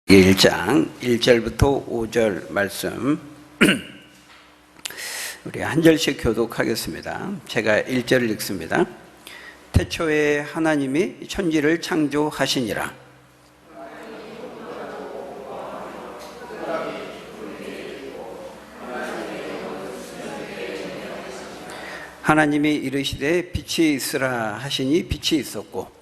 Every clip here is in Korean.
1장 1절부터 5절 말씀 우리 한 절씩 교독하겠습니다. 제가 1절을 읽습니다. 태초에 하나님이 천지를 창조하시니라. 하나님이 이르시되 빛이 있으라 하시니 빛이 있었고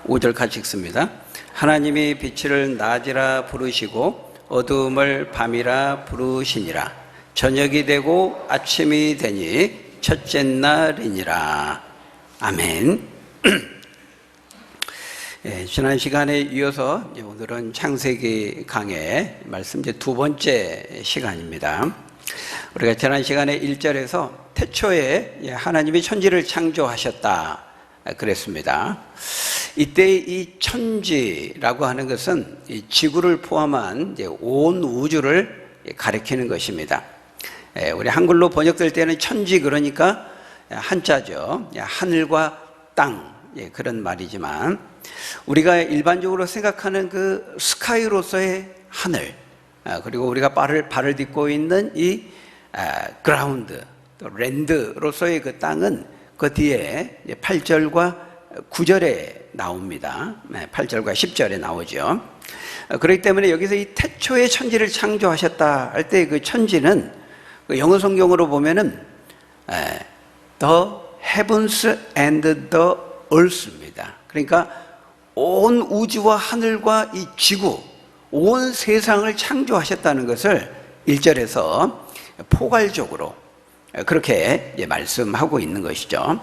오절 같이 읽습니다. 하나님이 빛을 낮이라 부르시고 어두움을 밤이라 부르시니라. 저녁이 되고 아침이 되니 첫째 날이니라. 아멘. 지난 시간에 이어서 오늘은 창세기 강의 말씀 이제 두 번째 시간입니다. 우리가 지난 시간에 1절에서 태초에 하나님이 천지를 창조하셨다 그랬습니다. 이때 이 천지라고 하는 것은 이 지구를 포함한 이제 온 우주를 가리키는 것입니다. 우리 한글로 번역될 때는 천지 그러니까 한자죠. 하늘과 땅 그런 말이지만 우리가 일반적으로 생각하는 그 스카이로서의 하늘 그리고 우리가 발을 딛고 있는 이 그라운드 또 랜드로서의 그 땅은 그 뒤에 8절과 9절에 나옵니다. 8절과 10절에 나오죠. 그렇기 때문에 여기서 이 태초에 천지를 창조하셨다 할 때 그 천지는 영어 성경으로 보면은 The heavens and the earth입니다. 그러니까 온 우주와 하늘과 이 지구, 온 세상을 창조하셨다는 것을 1절에서 포괄적으로 그렇게 말씀하고 있는 것이죠.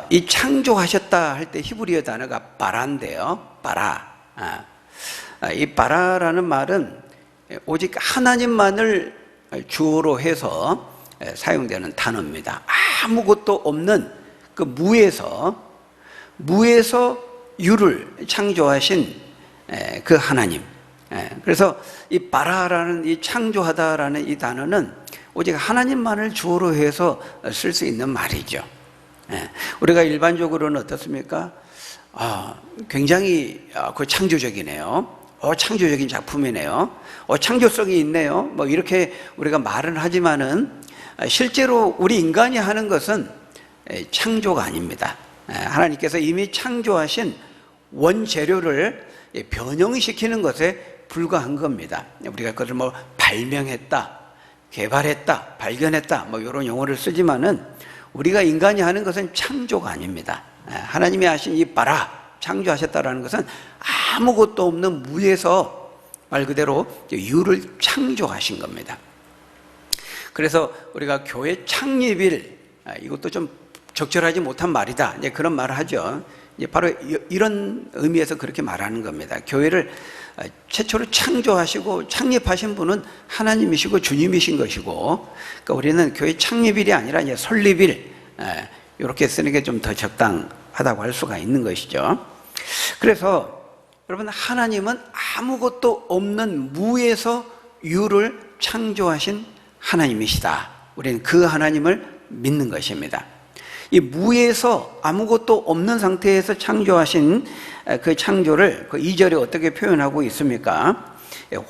이 창조하셨다 할 때 히브리어 단어가 바라인데요. 바라. 이 바라라는 말은 오직 하나님만을 주어로 해서 사용되는 단어입니다. 아무것도 없는 그 무에서 유를 창조하신 그 하나님. 그래서 이 바라라는 이 창조하다라는 이 단어는 오직 하나님만을 주어로 해서 쓸 수 있는 말이죠. 우리가 일반적으로는 어떻습니까? 굉장히 그 창조적이네요. 창조적인 작품이네요. 창조성이 있네요. 뭐 이렇게 우리가 말은 하지만은 실제로 우리 인간이 하는 것은 창조가 아닙니다. 하나님께서 이미 창조하신 원재료를 변형시키는 것에 불과한 겁니다. 우리가 그것을 뭐 발명했다, 개발했다, 발견했다, 뭐 이런 용어를 쓰지만은 우리가 인간이 하는 것은 창조가 아닙니다. 하나님이 하신 이 바라, 창조하셨다라는 것은 아무것도 없는 무에서 말 그대로 유를 창조하신 겁니다. 그래서 우리가 교회 창립일, 이것도 좀 적절하지 못한 말이다, 이제 그런 말을 하죠. 바로 이런 의미에서 그렇게 말하는 겁니다. 교회를 최초로 창조하시고 창립하신 분은 하나님이시고 주님이신 것이고, 그러니까 우리는 교회 창립일이 아니라 이제 설립일, 이렇게 쓰는 게 좀 더 적당하다고 할 수가 있는 것이죠. 그래서 여러분, 하나님은 아무것도 없는 무에서 유를 창조하신 하나님이시다. 우리는 그 하나님을 믿는 것입니다. 이 무에서 아무것도 없는 상태에서 창조하신 그 창조를 그 2절에 어떻게 표현하고 있습니까?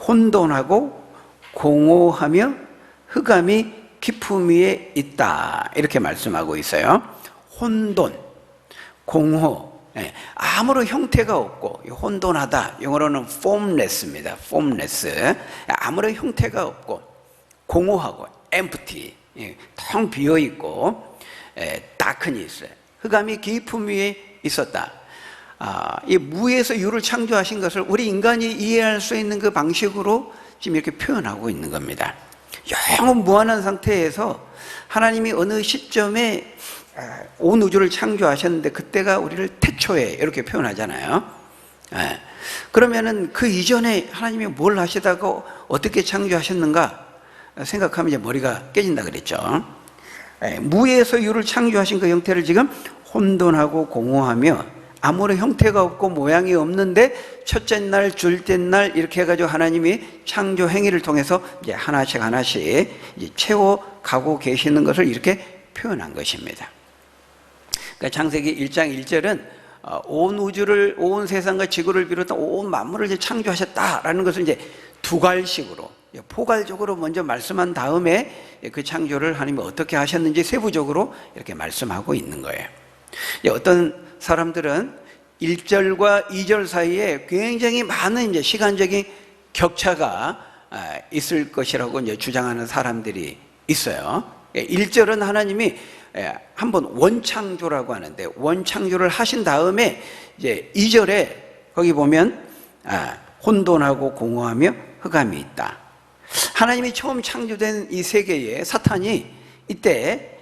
혼돈하고 공허하며 흑암이 깊음 위에 있다, 이렇게 말씀하고 있어요. 혼돈, 공허, 아무런 형태가 없고, 혼돈하다, 영어로는 formless입니다. formless, 아무런 형태가 없고, 공허하고 empty, 텅 비어있고, darkness, 흑암이 깊음 위에 있었다. 이 무에서 유를 창조하신 것을 우리 인간이 이해할 수 있는 그 방식으로 지금 이렇게 표현하고 있는 겁니다. 영원 무한한 상태에서 하나님이 어느 시점에 온 우주를 창조하셨는데 그때가 우리를 태초에 이렇게 표현하잖아요. 그러면은 그 이전에 하나님이 뭘 하시다가 어떻게 창조하셨는가 생각하면 이제 머리가 깨진다 그랬죠. 무에서 유를 창조하신 그 형태를 지금 혼돈하고 공허하며 아무런 형태가 없고 모양이 없는데 첫째 날, 둘째 날 이렇게 해가지고 하나님이 창조 행위를 통해서 이제 하나씩 이제 채워가고 계시는 것을 이렇게 표현한 것입니다. 그러니까 창세기 1장 1절은 온 우주를, 온 세상과 지구를 비롯한 온 만물을 이제 창조하셨다라는 것을 이제 두괄식으로, 포괄적으로 먼저 말씀한 다음에 그 창조를 하나님이 어떻게 하셨는지 세부적으로 이렇게 말씀하고 있는 거예요. 어떤 사람들은 1절과 2절 사이에 굉장히 많은 이제 시간적인 격차가 있을 것이라고 이제 주장하는 사람들이 있어요. 1절은 하나님이 한번 원창조라고 하는데, 원창조를 하신 다음에 이제 2절에 거기 보면 혼돈하고 공허하며 흑암이 있다. 하나님이 처음 창조된 이 세계에 사탄이 이때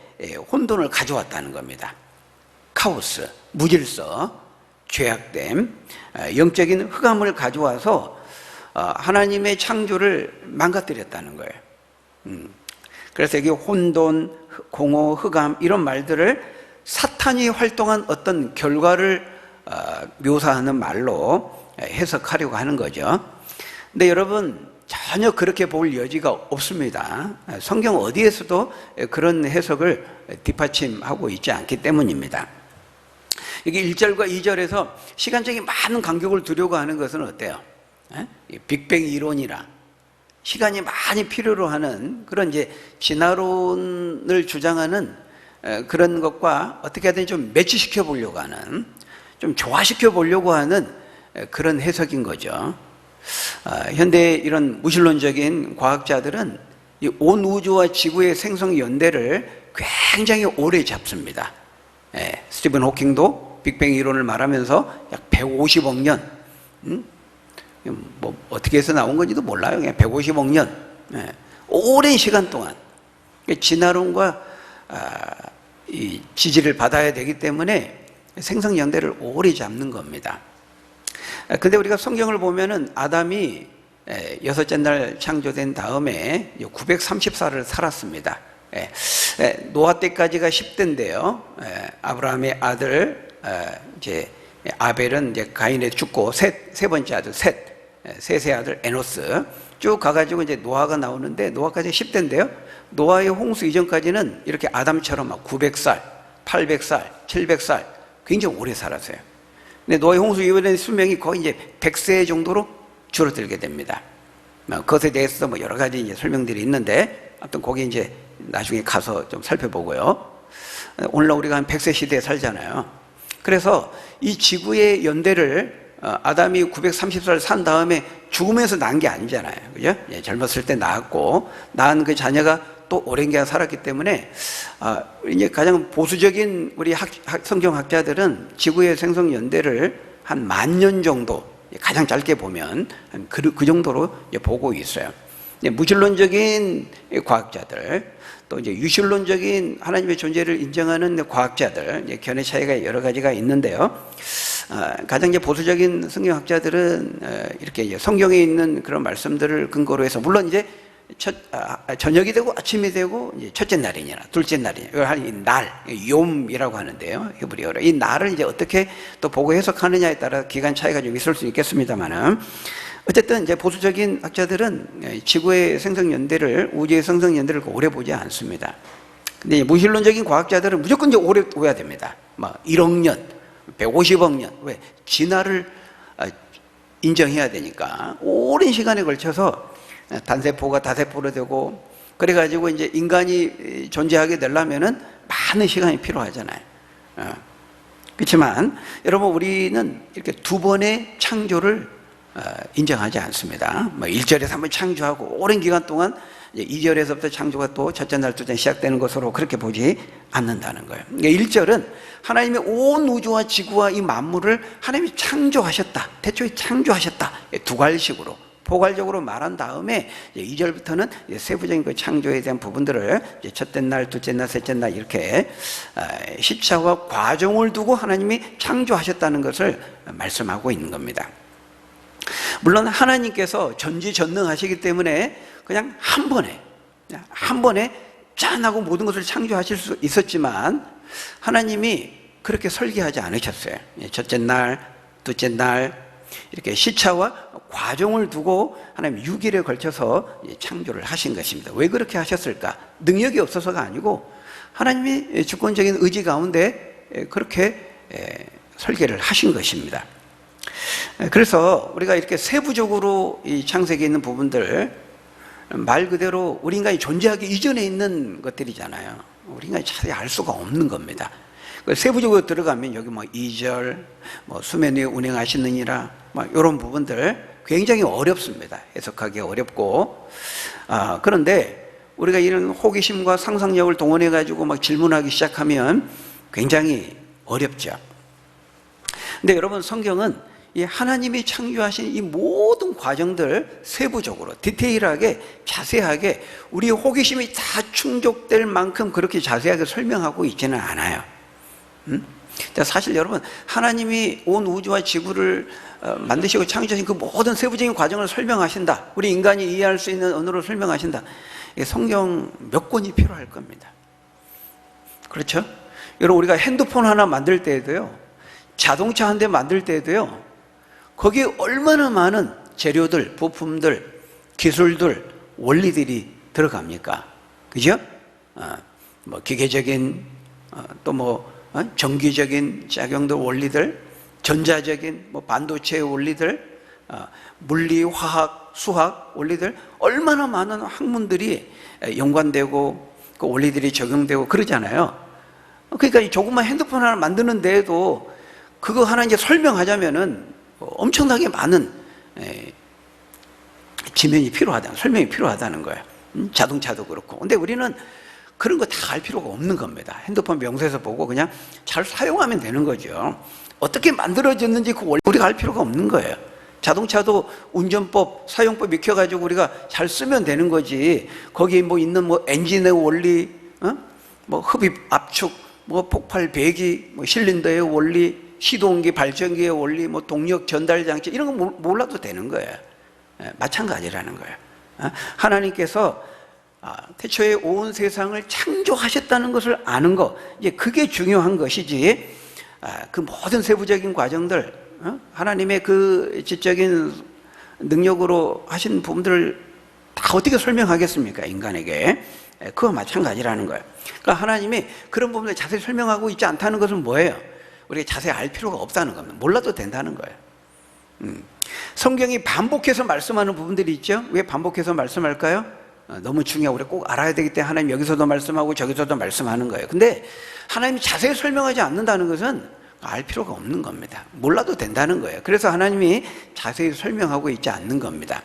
혼돈을 가져왔다는 겁니다. 카오스, 무질서, 죄악됨, 영적인 흑암을 가져와서 하나님의 창조를 망가뜨렸다는 거예요. 그래서 여기 혼돈, 공허, 흑암 이런 말들을 사탄이 활동한 어떤 결과를 묘사하는 말로 해석하려고 하는 거죠. 근데 여러분, 전혀 그렇게 볼 여지가 없습니다. 성경 어디에서도 그런 해석을 뒷받침하고 있지 않기 때문입니다. 여기 1절과 2절에서 시간적인 많은 간격을 두려고 하는 것은 어때요? 빅뱅 이론이라 시간이 많이 필요로 하는 그런 이제 진화론을 주장하는 그런 것과 어떻게 하든 좀 매치시켜 보려고 하는, 좀 조화시켜 보려고 하는 그런 해석인 거죠. 현대 이런 무신론적인 과학자들은 이 온 우주와 지구의 생성 연대를 굉장히 오래 잡습니다. 스티븐 호킹도 빅뱅 이론을 말하면서 약 150억 년, 뭐 어떻게 해서 나온 건지도 몰라요. 그냥 150억 년, 오랜 시간 동안 진화론과 이 지지를 받아야 되기 때문에 생성 연대를 오래 잡는 겁니다. 근데 우리가 성경을 보면은 아담이 여섯째 날 창조된 다음에 930살을 살았습니다. 노아 때까지가 10대인데요. 아브라함의 아들 이제 아벨은 이제 가인에 죽고 세 번째 아들 셋의 아들 에노스 쭉 가가지고 이제 노아가 나오는데, 노아까지 10대인데요. 노아의 홍수 이전까지는 이렇게 아담처럼 막 900살, 800살, 700살 굉장히 오래 살았어요. 근데 노아의 홍수 이후에 수명이 거의 이제 100세 정도로 줄어들게 됩니다. 그것에 대해서도 뭐 여러 가지 이제 설명들이 있는데, 아무튼 거기 이제 나중에 가서 좀 살펴보고요. 오늘날 우리가 한 100세 시대에 살잖아요. 그래서 이 지구의 연대를 아담이 930살 산 다음에 죽으면서 낳은 게 아니잖아요. 그죠? 젊었을 때 낳았고, 낳은 그 자녀가 또 오랜 기간 살았기 때문에, 이제 가장 보수적인 우리 성경학자들은 지구의 생성 연대를 한 10,000년 정도, 가장 짧게 보면 그 정도로 보고 있어요. 무신론적인 과학자들, 또 이제 유신론적인 하나님의 존재를 인정하는 과학자들, 견해 차이가 여러 가지가 있는데요. 가장 이제 보수적인 성경학자들은 이렇게 이제 성경에 있는 그런 말씀들을 근거로 해서, 물론 이제 저녁이 되고 아침이 되고 이제 첫째 날이냐 둘째 날이냐, 이걸 하는 날, 욤이라고 하는데요, 히브리어로. 이 날을 이제 어떻게 또 보고 해석하느냐에 따라 기간 차이가 좀 있을 수 있겠습니다만은, 어쨌든 이제 보수적인 학자들은 지구의 생성 연대를, 우주의 생성 연대를 오래 보지 않습니다. 근데 무신론적인 과학자들은 무조건 이제 오래 보야 됩니다. 막 1억 년, 150억 년, 왜? 진화를 인정해야 되니까 오랜 시간에 걸쳐서 단세포가 다세포로 되고, 그래가지고 이제 인간이 존재하게 되려면은 많은 시간이 필요하잖아요. 그렇지만 여러분, 우리는 이렇게 두 번의 창조를 인정하지 않습니다. 뭐 1절에서 한번 창조하고 오랜 기간 동안 2절에서부터 창조가 또 첫째 날, 둘째 날 시작되는 것으로 그렇게 보지 않는다는 거예요. 그러니까 1절은 하나님이 온 우주와 지구와 이 만물을 하나님이 창조하셨다, 태초에 창조하셨다, 두괄식으로 포괄적으로 말한 다음에 2절부터는 세부적인 그 창조에 대한 부분들을 첫째 날, 둘째 날, 셋째 날 이렇게 시차와 과정을 두고 하나님이 창조하셨다는 것을 말씀하고 있는 겁니다. 물론 하나님께서 전지전능하시기 때문에 그냥 한 번에 짠 하고 모든 것을 창조하실 수 있었지만, 하나님이 그렇게 설계하지 않으셨어요. 첫째 날, 둘째 날 이렇게 시차와 과정을 두고 하나님 6일에 걸쳐서 창조를 하신 것입니다. 왜 그렇게 하셨을까? 능력이 없어서가 아니고 하나님이 주권적인 의지 가운데 그렇게 설계를 하신 것입니다. 그래서 우리가 이렇게 세부적으로 이 창세기에 있는 부분들, 말 그대로 우리 인간이 존재하기 이전에 있는 것들이잖아요. 우리 인간이 자세히 알 수가 없는 겁니다. 세부적으로 들어가면 여기 뭐 2절, 뭐 수면 위에 운행하시느니라, 뭐 이런 부분들 굉장히 어렵습니다. 해석하기 어렵고. 그런데 우리가 이런 호기심과 상상력을 동원해 가지고 막 질문하기 시작하면 굉장히 어렵죠. 근데 여러분, 성경은 이 하나님이 창조하신 이 모든 과정들 세부적으로 디테일하게 자세하게 우리 호기심이 다 충족될 만큼 그렇게 자세하게 설명하고 있지는 않아요. 사실 여러분, 하나님이 온 우주와 지구를 만드시고 창조하신 그 모든 세부적인 과정을 설명하신다, 우리 인간이 이해할 수 있는 언어로 설명하신다, 성경 몇 권이 필요할 겁니다. 그렇죠? 여러분, 우리가 핸드폰 하나 만들 때에도요, 자동차 한 대 만들 때에도요, 거기에 얼마나 많은 재료들, 부품들, 기술들, 원리들이 들어갑니까? 그죠? 뭐 기계적인, 또 뭐 전기적인 작용들, 원리들, 전자적인 뭐 반도체의 원리들, 물리, 화학, 수학 원리들, 얼마나 많은 학문들이 연관되고 그 원리들이 적용되고 그러잖아요. 그러니까 이 조그만 핸드폰 하나 만드는 데에도 그거 하나 이제 설명하자면은 엄청나게 많은 지면이 필요하다, 설명이 필요하다는 거예요. 자동차도 그렇고. 근데 우리는 그런 거 다 알 필요가 없는 겁니다. 핸드폰 명세서 보고 그냥 잘 사용하면 되는 거죠. 어떻게 만들어졌는지 그 원리 우리가 알 필요가 없는 거예요. 자동차도 운전법, 사용법 익혀가지고 우리가 잘 쓰면 되는 거지. 거기에 뭐 있는 뭐 엔진의 원리, 뭐 흡입, 압축, 뭐 폭발, 배기, 뭐 실린더의 원리, 시동기, 발전기의 원리, 뭐 동력 전달 장치, 이런 거 몰라도 되는 거예요. 마찬가지라는 거예요. 하나님께서 태초에 온 세상을 창조하셨다는 것을 아는 거, 이제 그게 중요한 것이지, 그 모든 세부적인 과정들, 하나님의 그 지적인 능력으로 하신 부분들을 다 어떻게 설명하겠습니까, 인간에게? 그거 마찬가지라는 거예요. 그러니까 하나님이 그런 부분을 자세히 설명하고 있지 않다는 것은 뭐예요? 우리가 자세히 알 필요가 없다는 겁니다. 몰라도 된다는 거예요. 성경이 반복해서 말씀하는 부분들이 있죠. 왜 반복해서 말씀할까요? 너무 중요하고 우리가 꼭 알아야 되기 때문에 하나님 여기서도 말씀하고 저기서도 말씀하는 거예요. 근데 하나님이 자세히 설명하지 않는다는 것은 알 필요가 없는 겁니다. 몰라도 된다는 거예요. 그래서 하나님이 자세히 설명하고 있지 않는 겁니다.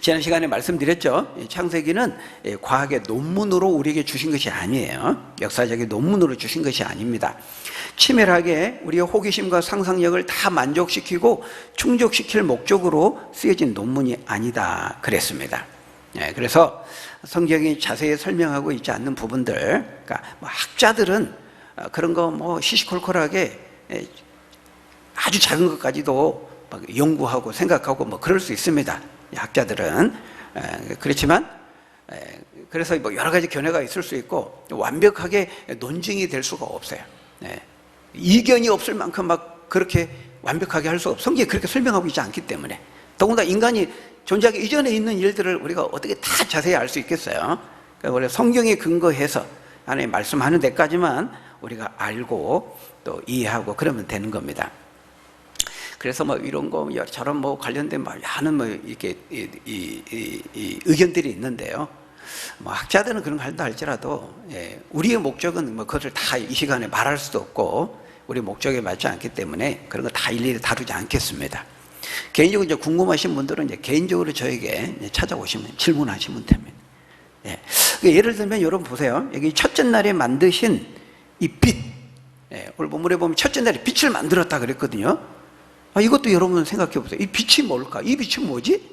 지난 시간에 말씀드렸죠. 창세기는 과학의 논문으로 우리에게 주신 것이 아니에요. 역사적인 논문으로 주신 것이 아닙니다. 치밀하게 우리의 호기심과 상상력을 다 만족시키고 충족시킬 목적으로 쓰여진 논문이 아니다 그랬습니다. 그래서 성경이 자세히 설명하고 있지 않는 부분들, 그러니까 뭐 학자들은 그런 거 뭐 시시콜콜하게 아주 작은 것까지도 막 연구하고 생각하고 뭐 그럴 수 있습니다. 학자들은. 그렇지만 그래서 뭐 여러 가지 견해가 있을 수 있고 완벽하게 논증이 될 수가 없어요. 이견이 없을 만큼 막 그렇게 완벽하게 할 수가 없어요. 성경이 그렇게 설명하고 있지 않기 때문에. 더군다나 인간이 존재하기 이전에 있는 일들을 우리가 어떻게 다 자세히 알 수 있겠어요? 그러니까 원래 성경에 근거해서 하나님 말씀하는 데까지만 우리가 알고 또 이해하고 그러면 되는 겁니다. 그래서 뭐 이런 거 저런 뭐 관련된 많은 뭐 이렇게 이 의견들이 있는데요. 뭐 학자들은 그런 거 한다 할지라도 우리의 목적은 뭐 그것을 다 이 시간에 말할 수도 없고 우리 목적에 맞지 않기 때문에 그런 거 다 일일이 다루지 않겠습니다. 개인적으로 이제 궁금하신 분들은 이제 개인적으로 저에게 찾아오시면 질문하시면 됩니다. 예를 들면 여러분 보세요. 여기 첫째 날에 만드신 이 빛, 오늘 본문에 보면 첫째 날에 빛을 만들었다 그랬거든요. 이것도 여러분 생각해 보세요. 이 빛이 뭘까? 이 빛은 뭐지?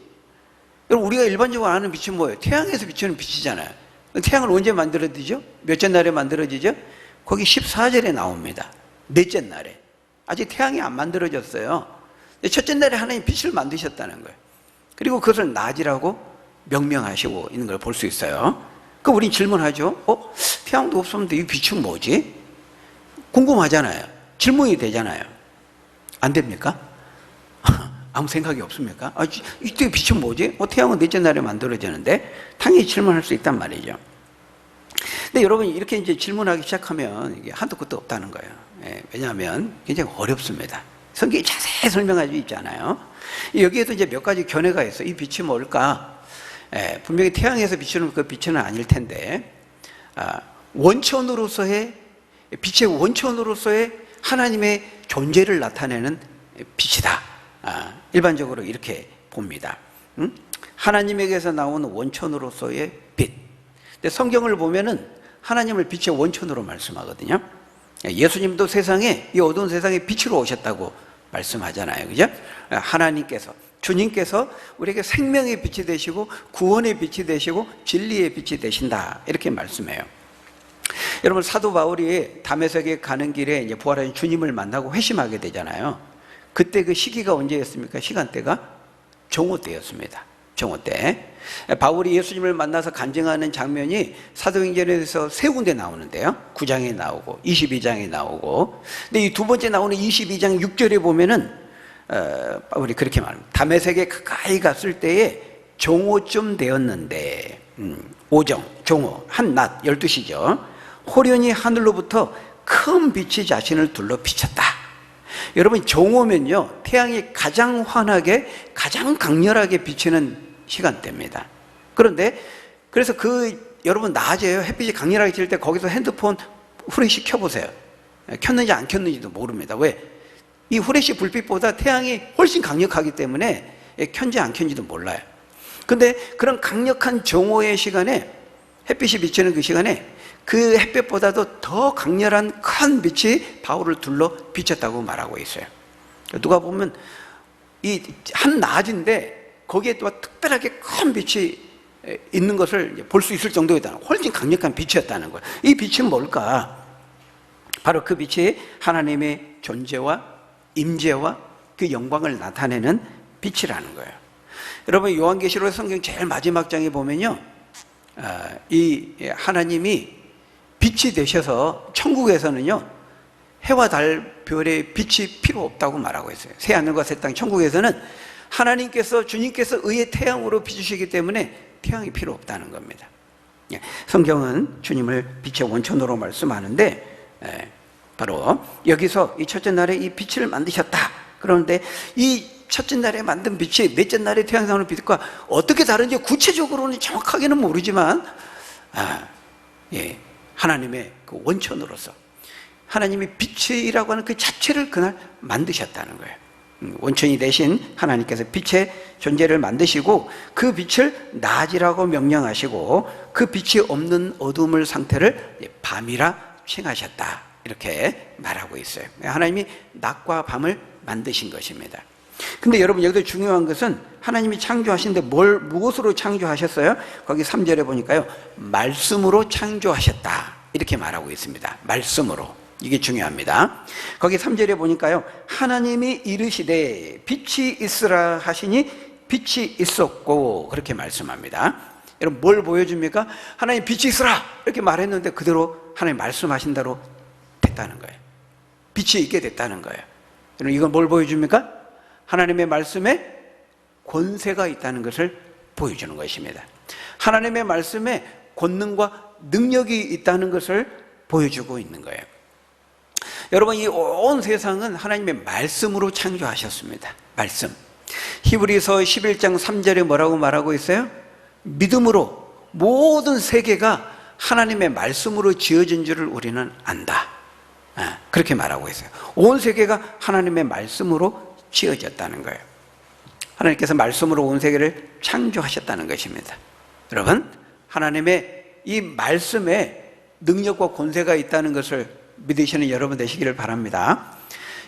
여러분 우리가 일반적으로 아는 빛은 뭐예요? 태양에서 비추는 빛이잖아요. 태양을 언제 만들어지죠? 몇째 날에 만들어지죠? 거기 14절에 나옵니다. 넷째 날에. 아직 태양이 안 만들어졌어요. 첫째 날에 하나님 빛을 만드셨다는 거예요. 그리고 그것을 낮이라고 명명하시고 있는 걸 볼 수 있어요. 그럼 우린 질문하죠. 태양도 없었는데 이 빛은 뭐지? 궁금하잖아요. 질문이 되잖아요. 안 됩니까? 아무 생각이 없습니까? 이때 빛은 뭐지? 태양은 넷째 날에 만들어지는데 당연히 질문할 수 있단 말이죠. 근데 여러분 이렇게 이제 질문하기 시작하면 이게 한도 끝도 없다는 거예요. 예, 왜냐하면 굉장히 어렵습니다. 성경이 자세히 설명하고 있잖아요. 여기에도 이제 몇 가지 견해가 있어. 이 빛이 뭘까? 예, 분명히 태양에서 비추는 그 빛은 아닐 텐데, 원천으로서의, 빛의 원천으로서의 하나님의 존재를 나타내는 빛이다. 일반적으로 이렇게 봅니다. 하나님에게서 나오는 원천으로서의 빛. 근데 성경을 보면은 하나님을 빛의 원천으로 말씀하거든요. 예수님도 세상에, 이 어두운 세상에 빛으로 오셨다고 말씀하잖아요. 그죠? 하나님께서, 주님께서 우리에게 생명의 빛이 되시고 구원의 빛이 되시고 진리의 빛이 되신다. 이렇게 말씀해요. 여러분, 사도 바울이 다메섹에 가는 길에 이제 부활하신 주님을 만나고 회심하게 되잖아요. 그때 그 시기가 언제였습니까? 시간대가 종호 때였습니다. 종호 때. 바울이 예수님을 만나서 간증하는 장면이 사도행전에서 세 군데 나오는데요. 9장에 나오고 22장에 나오고. 근데 이 두 번째 나오는 22장 6절에 보면은 바울이 그렇게 말합니다. 다메섹에 가까이 갔을 때에 종호쯤 되었는데, 오정, 종호, 한낮 12시죠. 호련히 하늘로부터 큰 빛이 자신을 둘러 비쳤다. 여러분, 종호면요, 태양이 가장 환하게, 가장 강렬하게 비치는 시간대입니다. 그런데 그래서 여러분 낮에요, 햇빛이 강렬하게 칠 때 거기서 핸드폰 후레쉬 켜보세요. 켰는지 안 켰는지도 모릅니다. 왜? 이 후레쉬 불빛보다 태양이 훨씬 강력하기 때문에 켠지 안 켠지도 몰라요. 근데 그런 강력한 정오의 시간에, 햇빛이 비치는 그 시간에 그 햇빛보다도 더 강렬한 큰 빛이 바울을 둘러 비쳤다고 말하고 있어요. 누가 보면 이 한낮인데 거기에 또 특별하게 큰 빛이 있는 것을 볼 수 있을 정도였다. 훨씬 강력한 빛이었다는 거예요. 이 빛은 뭘까? 바로 그 빛이 하나님의 존재와 임재와 그 영광을 나타내는 빛이라는 거예요. 여러분, 요한계시록 성경 제일 마지막 장에 보면요, 이 하나님이 빛이 되셔서 천국에서는요, 해와 달 별의 빛이 필요 없다고 말하고 있어요. 새 하늘과 새 땅, 천국에서는 하나님께서, 주님께서 의의 태양으로 비추시기 때문에 태양이 필요 없다는 겁니다. 성경은 주님을 빛의 원천으로 말씀하는데, 바로 여기서 이 첫째 날에 이 빛을 만드셨다. 그런데 이 첫째 날에 만든 빛이 넷째 날에 태양에서 나오는 빛과 어떻게 다른지 구체적으로는 정확하게는 모르지만, 하나님의 그 원천으로서 하나님이 빛이라고 하는 그 자체를 그날 만드셨다는 거예요. 원천이 되신 하나님께서 빛의 존재를 만드시고 그 빛을 낮이라고 명령하시고 그 빛이 없는 어둠의 상태를 밤이라 칭하셨다. 이렇게 말하고 있어요. 하나님이 낮과 밤을 만드신 것입니다. 근데 여러분, 여기서 중요한 것은 하나님이 창조하신데 무엇으로 창조하셨어요? 거기 3절에 보니까요, 말씀으로 창조하셨다. 이렇게 말하고 있습니다. 말씀으로. 이게 중요합니다. 거기 3절에 보니까요, 하나님이 이르시되 빛이 있으라 하시니 빛이 있었고, 그렇게 말씀합니다. 여러분, 뭘 보여줍니까? 하나님 빛이 있으라 이렇게 말했는데 그대로 하나님 말씀하신 대로 됐다는 거예요. 빛이 있게 됐다는 거예요. 여러분, 이건 뭘 보여줍니까? 하나님의 말씀에 권세가 있다는 것을 보여주는 것입니다. 하나님의 말씀에 권능과 능력이 있다는 것을 보여주고 있는 거예요. 여러분, 이 온 세상은 하나님의 말씀으로 창조하셨습니다. 말씀. 히브리서 11장 3절에 뭐라고 말하고 있어요? 믿음으로 모든 세계가 하나님의 말씀으로 지어진 줄을 우리는 안다. 그렇게 말하고 있어요. 온 세계가 하나님의 말씀으로 지어졌다는 거예요. 하나님께서 말씀으로 온 세계를 창조하셨다는 것입니다. 여러분, 하나님의 이 말씀에 능력과 권세가 있다는 것을 믿으시는 여러분 되시기를 바랍니다.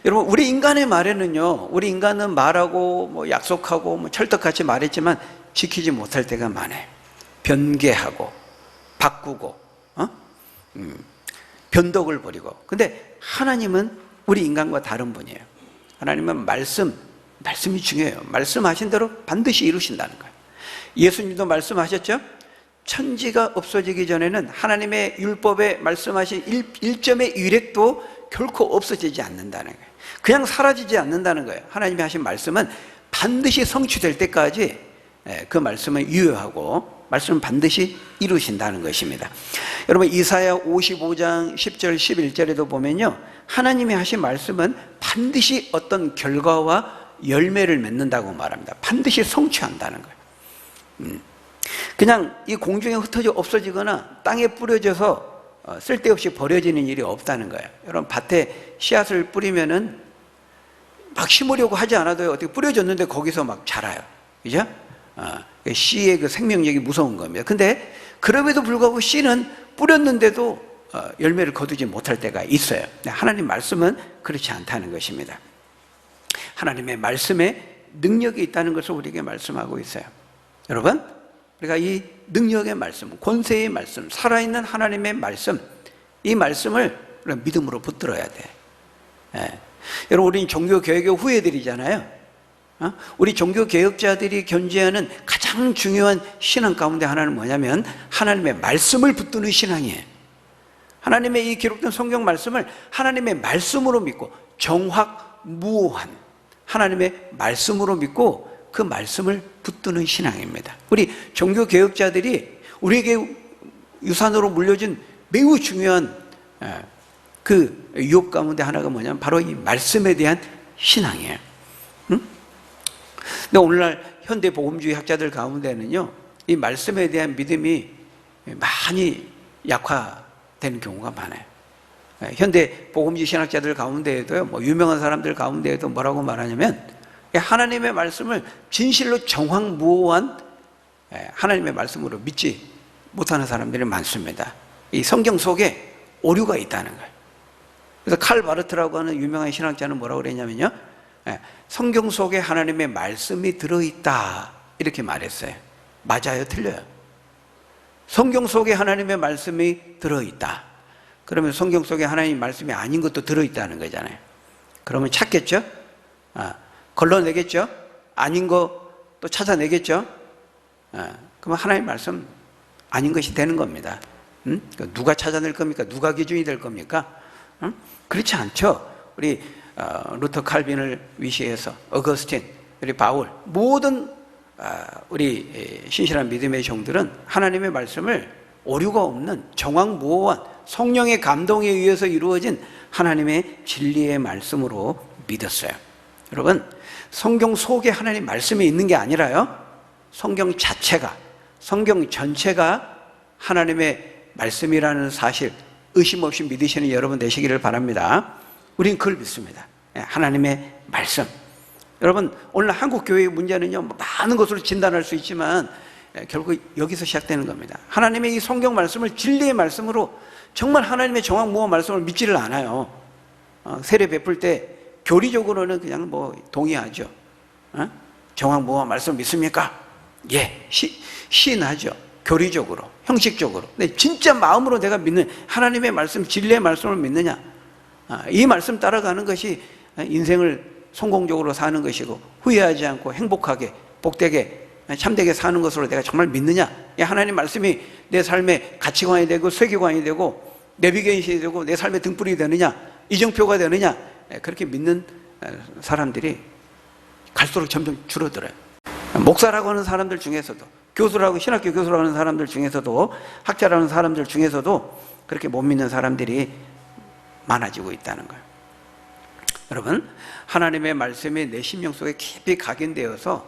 여러분, 우리 인간의 말에는요, 우리 인간은 말하고 약속하고 철떡같이 말했지만 지키지 못할 때가 많아요. 변개하고 바꾸고 변덕을 부리고. 근데 하나님은 우리 인간과 다른 분이에요. 하나님은 말씀이 중요해요. 말씀하신 대로 반드시 이루신다는 거예요. 예수님도 말씀하셨죠? 천지가 없어지기 전에는 하나님의 율법에 말씀하신 1점의 유력도 결코 없어지지 않는다는 거예요. 그냥 사라지지 않는다는 거예요. 하나님이 하신 말씀은 반드시 성취될 때까지 그 말씀은 유효하고 말씀은 반드시 이루신다는 것입니다. 여러분 이사야 55장 10절 11절에도 보면요, 하나님이 하신 말씀은 반드시 어떤 결과와 열매를 맺는다고 말합니다. 반드시 성취한다는 거예요. 그냥 이 공중에 흩어져 없어지거나 땅에 뿌려져서 쓸데없이 버려지는 일이 없다는 거예요. 여러분 밭에 씨앗을 뿌리면은 막 심으려고 하지 않아도 어떻게 뿌려졌는데 거기서 막 자라요. 그죠? 씨의 그 생명력이 무서운 겁니다. 근데 그럼에도 불구하고 씨는 뿌렸는데도 열매를 거두지 못할 때가 있어요. 하나님 말씀은 그렇지 않다는 것입니다. 하나님의 말씀에 능력이 있다는 것을 우리에게 말씀하고 있어요. 여러분, 우리가 이 능력의 말씀, 권세의 말씀, 살아있는 하나님의 말씀, 이 말씀을 우리가 믿음으로 붙들어야 돼. 여러분, 우리는 종교개혁의 후예들이잖아요. 우리 종교개혁자들이 견지하는 가장 중요한 신앙 가운데 하나는 뭐냐면 하나님의 말씀을 붙드는 신앙이에요. 하나님의 이 기록된 성경 말씀을 하나님의 말씀으로 믿고 정확무오한 하나님의 말씀으로 믿고 그 말씀을 붙드는 신앙입니다. 우리 종교개혁자들이 우리에게 유산으로 물려준 매우 중요한 그 유업 가운데 하나가 뭐냐면 바로 이 말씀에 대한 신앙이에요. 근데 오늘날 현대 복음주의 학자들 가운데는요, 이 말씀에 대한 믿음이 많이 약화되는 경우가 많아요. 현대 복음주의 신학자들 가운데에도요, 뭐 유명한 사람들 가운데에도 뭐라고 말하냐면 하나님의 말씀을 진실로 정확무오한 하나님의 말씀으로 믿지 못하는 사람들이 많습니다. 이 성경 속에 오류가 있다는 거예요. 그래서 칼 바르트라고 하는 유명한 신학자는 뭐라고 그랬냐면요, 성경 속에 하나님의 말씀이 들어있다 이렇게 말했어요. 맞아요? 틀려요? 성경 속에 하나님의 말씀이 들어있다. 그러면 성경 속에 하나님의 말씀이 아닌 것도 들어있다는 거잖아요. 그러면 찾겠죠? 걸러내겠죠? 아닌 거 또 찾아내겠죠? 그러면 하나님의 말씀 아닌 것이 되는 겁니다. 누가 찾아낼 겁니까? 누가 기준이 될 겁니까? 그렇지 않죠. 우리 루터 칼빈을 위시해서 어거스틴, 우리 바울, 모든 우리 신실한 믿음의 종들은 하나님의 말씀을 오류가 없는 정확무오한 성령의 감동에 의해서 이루어진 하나님의 진리의 말씀으로 믿었어요. 여러분, 성경 속에 하나님의 말씀이 있는 게 아니라요, 성경 자체가, 성경 전체가 하나님의 말씀이라는 사실 의심 없이 믿으시는 여러분 되시기를 바랍니다. 우린 그걸 믿습니다. 하나님의 말씀. 여러분, 오늘 한국 교회의 문제는요, 많은 것으로 진단할 수 있지만 결국 여기서 시작되는 겁니다. 하나님의 이 성경 말씀을 진리의 말씀으로 정말 하나님의 정확무오한 말씀을 믿지를 않아요. 세례 베풀 때 교리적으로는 그냥 뭐 동의하죠. 정확무오한 말씀 믿습니까? 예, 시인하죠. 교리적으로, 형식적으로. 근데 진짜 마음으로 내가 믿는 하나님의 말씀, 진리의 말씀을 믿느냐? 이 말씀 따라가는 것이 인생을 성공적으로 사는 것이고 후회하지 않고 행복하게, 복되게, 참되게 사는 것으로 내가 정말 믿느냐? 하나님 말씀이 내 삶의 가치관이 되고 세계관이 되고 내비게이션이 되고 내 삶의 등불이 되느냐? 이정표가 되느냐? 그렇게 믿는 사람들이 갈수록 점점 줄어들어요. 목사라고 하는 사람들 중에서도, 교수라고, 신학교 교수라고 하는 사람들 중에서도, 학자라는 사람들 중에서도 그렇게 못 믿는 사람들이 많아지고 있다는 거예요. 여러분, 하나님의 말씀이 내 심령 속에 깊이 각인되어서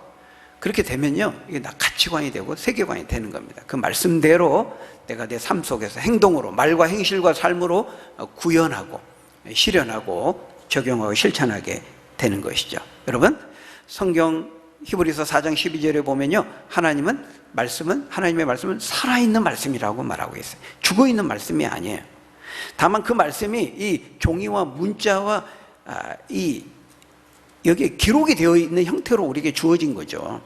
그렇게 되면요, 이게 나 가치관이 되고 세계관이 되는 겁니다. 그 말씀대로 내가 내 삶 속에서 행동으로, 말과 행실과 삶으로 구현하고 실현하고 적용하고 실천하게 되는 것이죠. 여러분, 성경 히브리서 4장 12절에 보면요, 하나님의 말씀은 살아있는 말씀이라고 말하고 있어요. 죽어있는 말씀이 아니에요. 다만 그 말씀이 이 종이와 문자와 여기에 기록이 되어 있는 형태로 우리에게 주어진 거죠.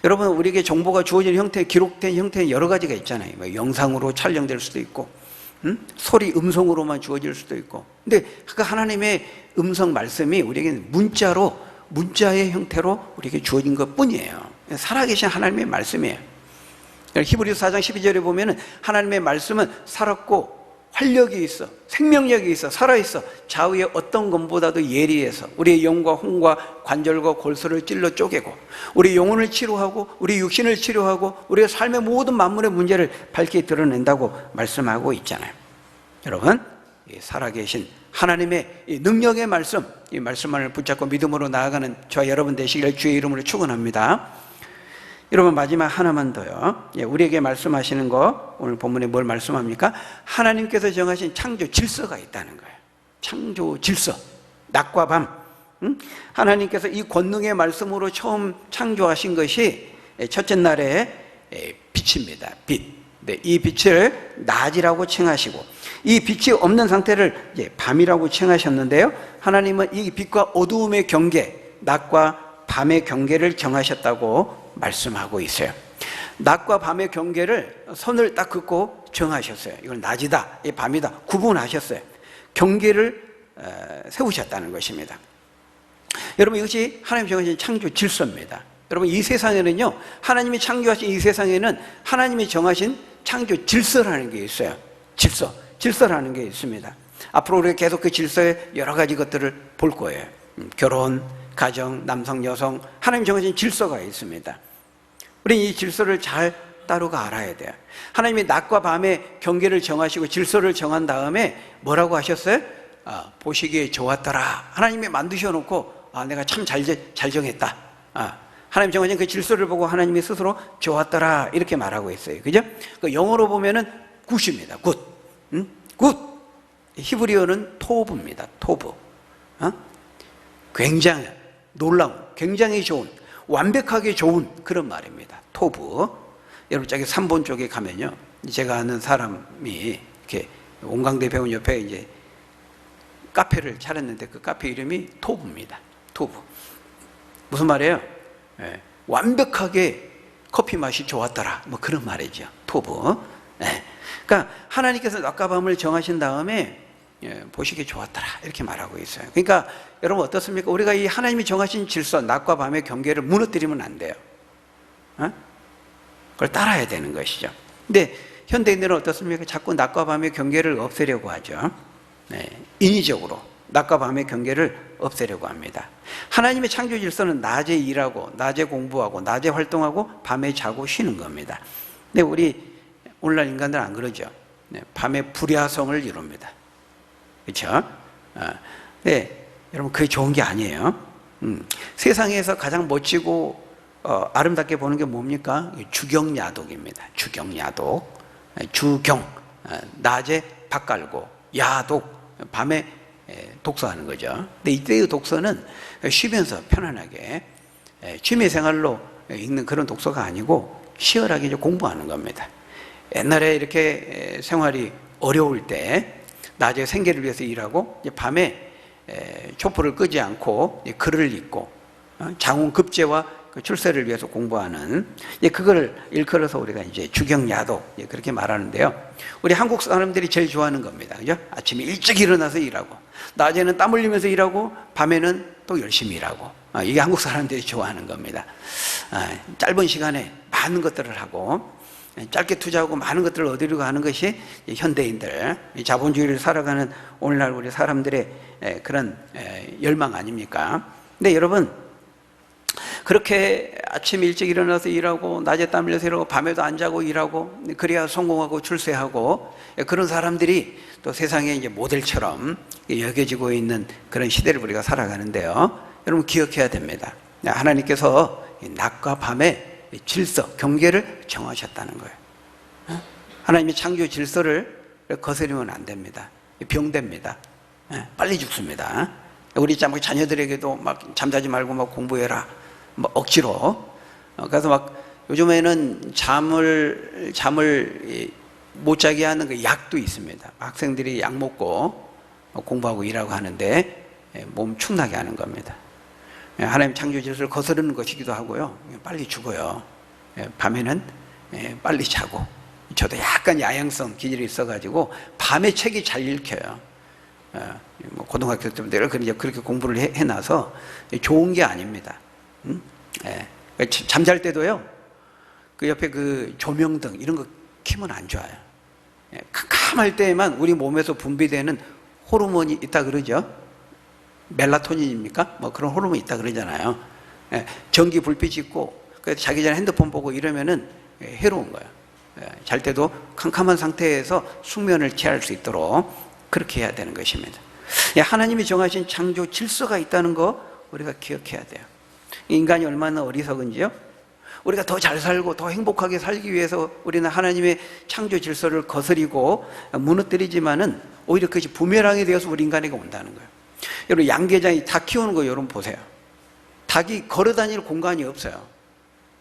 여러분, 우리에게 정보가 주어진 형태, 기록된 형태는 여러 가지가 있잖아요. 뭐 영상으로 촬영될 수도 있고, 소리, 음성으로만 주어질 수도 있고. 근데 그 하나님의 음성 말씀이 우리에게는 문자의 형태로 우리에게 주어진 것 뿐이에요. 살아계신 하나님의 말씀이에요. 히브리서 4장 12절에 보면은 하나님의 말씀은 살았고 활력이 있어, 생명력이 있어, 살아있어. 좌우의 어떤 것보다도 예리해서 우리의 영과 혼과 관절과 골수를 찔러 쪼개고 우리 영혼을 치료하고 우리 육신을 치료하고 우리의 삶의 모든 만물의 문제를 밝게 드러낸다고 말씀하고 있잖아요. 여러분, 이 살아계신 하나님의 이 능력의 말씀, 이 말씀만을 붙잡고 믿음으로 나아가는 저와 여러분 되시기를 주의 이름으로 축원합니다. 여러분, 마지막 하나만 더요. 우리에게 말씀하시는 거, 오늘 본문에 뭘 말씀합니까? 하나님께서 정하신 창조 질서가 있다는 거예요. 창조 질서, 낮과 밤. 하나님께서 이 권능의 말씀으로 처음 창조하신 것이 첫째 날에 빛입니다. 빛. 이 빛을 낮이라고 칭하시고 이 빛이 없는 상태를 밤이라고 칭하셨는데요, 하나님은 이 빛과 어두움의 경계, 낮과 밤의 경계를 정하셨다고 말씀하고 있어요. 낮과 밤의 경계를 선을 딱 긋고 정하셨어요. 이건 낮이다, 이 밤이다 구분하셨어요. 경계를 세우셨다는 것입니다. 여러분, 이것이 하나님 정하신 창조 질서입니다. 여러분, 이 세상에는요, 하나님이 창조하신 이 세상에는 하나님이 정하신 창조 질서라는 게 있어요. 질서라는 게 있습니다. 앞으로 우리가 계속 그 질서의 여러 가지 것들을 볼 거예요. 결혼, 가정, 남성, 여성, 하나님 정하신 질서가 있습니다. 우리는 이 질서를 잘 따르고 알아야 돼요. 하나님이 낮과 밤의 경계를 정하시고 질서를 정한 다음에 뭐라고 하셨어요? 보시기에 좋았더라. 하나님이 만드셔놓고 내가 참 잘 정했다. 하나님 정하신 그 질서를 보고 하나님이 스스로 좋았더라 이렇게 말하고 있어요. 그죠? 그 영어로 보면은 굿입니다. 굿. 굿. 히브리어는 토브입니다. 토브. 굉장히 놀라운, 굉장히 좋은, 완벽하게 좋은 그런 말입니다. 토브. 여러분, 저기 3번 쪽에 가면요, 제가 아는 사람이 이렇게 온강대 병원 옆에 이제 카페를 차렸는데 그 카페 이름이 토브입니다. 토브. 무슨 말이에요? 완벽하게 커피 맛이 좋았더라, 뭐 그런 말이죠. 토브. 그러니까 하나님께서 낮과 밤을 정하신 다음에 보시기에 좋았더라 이렇게 말하고 있어요. 그러니까 여러분, 어떻습니까? 우리가 이 하나님이 정하신 질서, 낮과 밤의 경계를 무너뜨리면 안 돼요. 그걸 따라야 되는 것이죠. 근데 현대인들은 어떻습니까? 자꾸 낮과 밤의 경계를 없애려고 하죠. 인위적으로 낮과 밤의 경계를 없애려고 합니다. 하나님의 창조 질서는 낮에 일하고 낮에 공부하고 낮에 활동하고 밤에 자고 쉬는 겁니다. 근데 우리 오늘날 인간들은 안 그러죠. 밤에 불야성을 이룹니다. 그렇죠? 네, 여러분, 그게 좋은 게 아니에요. 세상에서 가장 멋지고 아름답게 보는 게 뭡니까? 주경야독입니다. 주경야독. 주경, 낮에 밥 깔고, 야독, 밤에 독서하는 거죠. 근데 이때의 독서는 쉬면서 편안하게 취미생활로 읽는 그런 독서가 아니고 치열하게 이제 공부하는 겁니다. 옛날에 이렇게 생활이 어려울 때 낮에 생계를 위해서 일하고 밤에 촛불을 끄지 않고 글을 읽고 장훈급제와 출세를 위해서 공부하는, 그걸 일컬어서 우리가 이제 주경야독 그렇게 말하는데요. 우리 한국 사람들이 제일 좋아하는 겁니다. 그죠? 아침에 일찍 일어나서 일하고 낮에는 땀 흘리면서 일하고 밤에는 또 열심히 일하고, 이게 한국 사람들이 좋아하는 겁니다. 짧은 시간에 많은 것들을 하고 짧게 투자하고 많은 것들을 얻으려고 하는 것이 현대인들, 자본주의를 살아가는 오늘날 우리 사람들의 그런 열망 아닙니까? 근데 여러분, 그렇게 아침 일찍 일어나서 일하고 낮에 땀 흘려서 일하고 밤에도 안 자고 일하고 그래야 성공하고 출세하고 그런 사람들이 또 세상에 이제 모델처럼 여겨지고 있는 그런 시대를 우리가 살아가는데요. 여러분, 기억해야 됩니다. 하나님께서 낮과 밤의 질서, 경계를 정하셨다는 거예요. 하나님의 창조 질서를 거스르면 안 됩니다. 병됩니다. 빨리 죽습니다. 우리 자녀들에게도 막 잠자지 말고 막 공부해라, 뭐 억지로. 그래서 막 요즘에는 잠을 못 자게 하는 그 약도 있습니다. 학생들이 약 먹고 공부하고 일하고 하는데 몸 축나게 하는 겁니다. 하나님 창조 질서를 거스르는 것이기도 하고요. 빨리 죽어요. 밤에는 빨리 자고. 저도 약간 야행성 기질이 있어가지고 밤에 책이 잘 읽혀요. 고등학교 때부터 그렇게 공부를 해놔서 좋은 게 아닙니다. 잠잘 때도요, 그 옆에 그 조명등 이런 거 켜면 안 좋아요. 깜깜할 때에만 우리 몸에서 분비되는 호르몬이 있다 그러죠. 멜라토닌입니까? 뭐 그런 호르몬이 있다 그러잖아요. 예, 전기 불빛이 있고 그래서 자기 전에 핸드폰 보고 이러면은 해로운 거예요. 예, 잘 때도 캄캄한 상태에서 숙면을 취할 수 있도록 그렇게 해야 되는 것입니다. 예, 하나님이 정하신 창조 질서가 있다는 거 우리가 기억해야 돼요. 인간이 얼마나 어리석은지요. 우리가 더 잘 살고 더 행복하게 살기 위해서 우리는 하나님의 창조 질서를 거스리고 무너뜨리지만은 오히려 그것이 부메랑이 되어서 우리 인간에게 온다는 거예요. 여러분, 양계장이 닭 키우는 거 여러분 보세요. 닭이 걸어 다닐 공간이 없어요.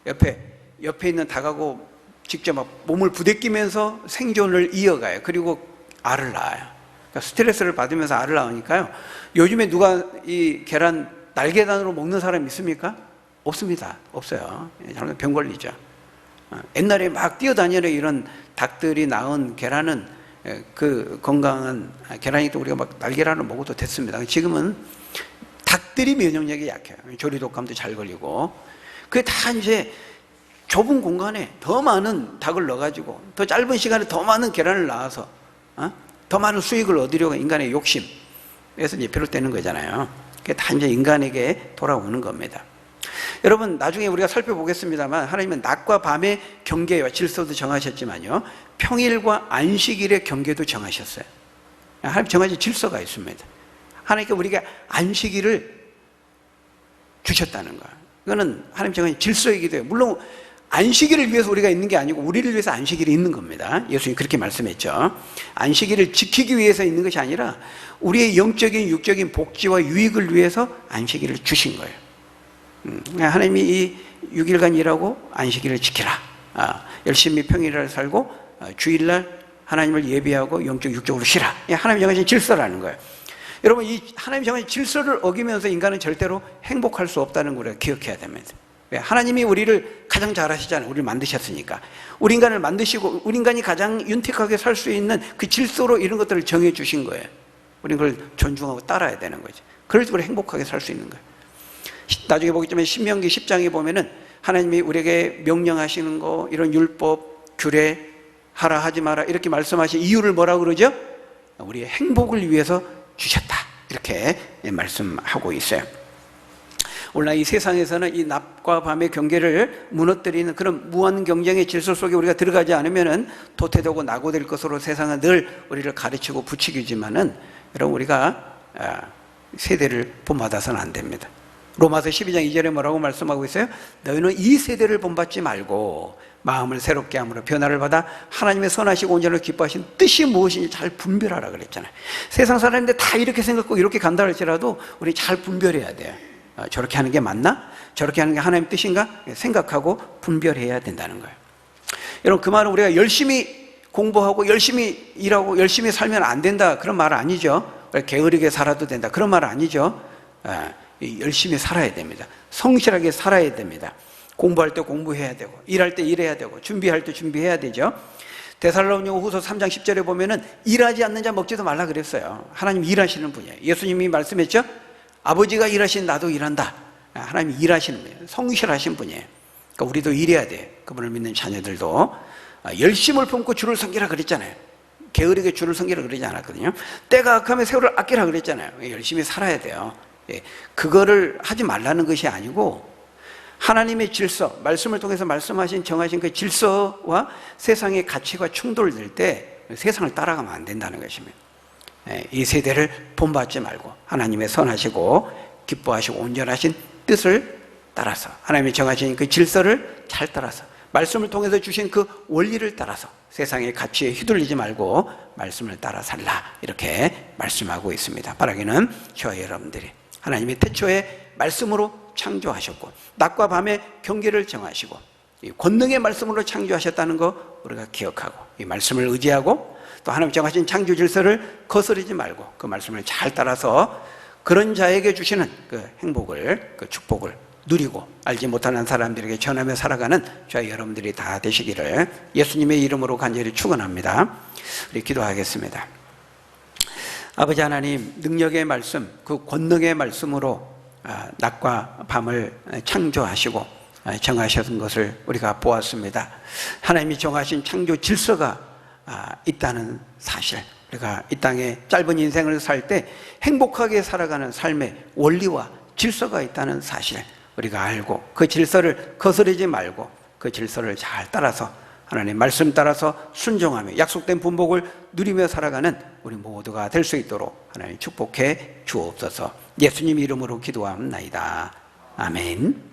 옆에 있는 닭하고 직접 막 몸을 부대끼면서 생존을 이어가요. 그리고 알을 낳아요. 그러니까 스트레스를 받으면서 알을 낳으니까요. 요즘에 누가 이 계란 날계란으로 먹는 사람 있습니까? 없습니다. 없어요. 잘못하면 병 걸리죠. 옛날에 막 뛰어다니는 이런 닭들이 낳은 계란은 그 건강한 계란이 또 우리가 막 날계란을 먹어도 됐습니다. 지금은 닭들이 면역력이 약해요. 조류독감도 잘 걸리고. 그게 다 이제 좁은 공간에 더 많은 닭을 넣어가지고 더 짧은 시간에 더 많은 계란을 낳아서 더 많은 수익을 얻으려고 인간의 욕심에서 이제 비롯되는 거잖아요. 그게 다 이제 인간에게 돌아오는 겁니다. 여러분, 나중에 우리가 살펴보겠습니다만 하나님은 낮과 밤의 경계와 질서도 정하셨지만요, 평일과 안식일의 경계도 정하셨어요. 하나님 정하신 질서가 있습니다. 하나님께 우리가 안식일을 주셨다는 거예요. 이거는 하나님 정하신 질서이기도 해요. 물론 안식일을 위해서 우리가 있는 게 아니고 우리를 위해서 안식일이 있는 겁니다. 예수님이 그렇게 말씀했죠. 안식일을 지키기 위해서 있는 것이 아니라 우리의 영적인 육적인 복지와 유익을 위해서 안식일을 주신 거예요. 하나님이 이 6일간 일하고 안식일을 지키라. 열심히 평일을 살고 주일날 하나님을 예배하고 영적 육적으로 쉬라. 하나님이 정하신 질서라는 거예요. 여러분, 이 하나님이 정하신 질서를 어기면서 인간은 절대로 행복할 수 없다는 걸 우리가 기억해야 됩니다. 왜? 하나님이 우리를 가장 잘 아시잖아요. 우리를 만드셨으니까. 우리 인간을 만드시고 우리 인간이 가장 윤택하게 살 수 있는 그 질서로 이런 것들을 정해 주신 거예요. 우리는 그걸 존중하고 따라야 되는 거죠. 그래서 우리 행복하게 살 수 있는 거예요. 나중에 보겠지만 신명기 10장에 보면은 하나님이 우리에게 명령하시는 거, 이런 율법, 규례, 하라 하지 마라 이렇게 말씀하신 이유를 뭐라고 그러죠? 우리의 행복을 위해서 주셨다. 이렇게 말씀하고 있어요. 오늘날 이 세상에서는 이 낮과 밤의 경계를 무너뜨리는 그런 무한 경쟁의 질서 속에 우리가 들어가지 않으면은 도태되고 낙오될 것으로 세상은 늘 우리를 가르치고 부추기지만은 여러분, 우리가 세대를 본받아서는 안 됩니다. 로마서 12장 2절에 뭐라고 말씀하고 있어요? 너희는 이 세대를 본받지 말고 마음을 새롭게 함으로 변화를 받아 하나님의 선하시고 온전하고 기뻐하신 뜻이 무엇인지 잘 분별하라 그랬잖아요. 세상 사람인데 다 이렇게 생각하고 이렇게 간다 할지라도 우리 잘 분별해야 돼요. 저렇게 하는 게 맞나? 저렇게 하는 게 하나님 뜻인가? 생각하고 분별해야 된다는 거예요. 여러분, 그 말은 우리가 열심히 공부하고 열심히 일하고 열심히 살면 안 된다 그런 말 아니죠. 게으르게 살아도 된다 그런 말 아니죠. 열심히 살아야 됩니다. 성실하게 살아야 됩니다. 공부할 때 공부해야 되고 일할 때 일해야 되고 준비할 때 준비해야 되죠. 데살로니가후서 3장 10절에 보면은 일하지 않는 자 먹지도 말라 그랬어요. 하나님 일하시는 분이에요. 예수님이 말씀했죠. 아버지가 일하신 나도 일한다. 하나님이 일하시는 분이에요. 성실하신 분이에요. 그러니까 우리도 일해야 돼. 그분을 믿는 자녀들도 열심을 품고 주를 섬기라 그랬잖아요. 게으르게 주를 섬기라 그러지 않았거든요. 때가 악하면 세월을 아끼라 그랬잖아요. 열심히 살아야 돼요. 그거를 하지 말라는 것이 아니고 하나님의 질서, 말씀을 통해서 말씀하신 정하신 그 질서와 세상의 가치가 충돌될 때 세상을 따라가면 안 된다는 것입니다. 이 세대를 본받지 말고 하나님의 선하시고 기뻐하시고 온전하신 뜻을 따라서 하나님이 정하신 그 질서를 잘 따라서 말씀을 통해서 주신 그 원리를 따라서 세상의 가치에 휘둘리지 말고 말씀을 따라 살라 이렇게 말씀하고 있습니다. 바라기는 저와 여러분들이 하나님이 태초에 말씀으로 창조하셨고 낮과 밤의 경계를 정하시고 이 권능의 말씀으로 창조하셨다는 거 우리가 기억하고 이 말씀을 의지하고 또 하나님 정하신 창조 질서를 거스르지 말고 그 말씀을 잘 따라서 그런 자에게 주시는 그 행복을, 그 축복을 누리고 알지 못하는 사람들에게 전하며 살아가는 저희 여러분들이 다 되시기를 예수님의 이름으로 간절히 축원합니다. 우리 기도하겠습니다. 아버지 하나님, 능력의 말씀, 그 권능의 말씀으로 낮과 밤을 창조하시고 정하셨던 것을 우리가 보았습니다. 하나님이 정하신 창조 질서가 있다는 사실, 우리가 이 땅에 짧은 인생을 살 때 행복하게 살아가는 삶의 원리와 질서가 있다는 사실 우리가 알고, 그 질서를 거스르지 말고 그 질서를 잘 따라서 하나님 말씀 따라서 순종하며 약속된 분복을 누리며 살아가는 우리 모두가 될 수 있도록 하나님 축복해 주옵소서. 예수님 이름으로 기도합나이다. 아멘.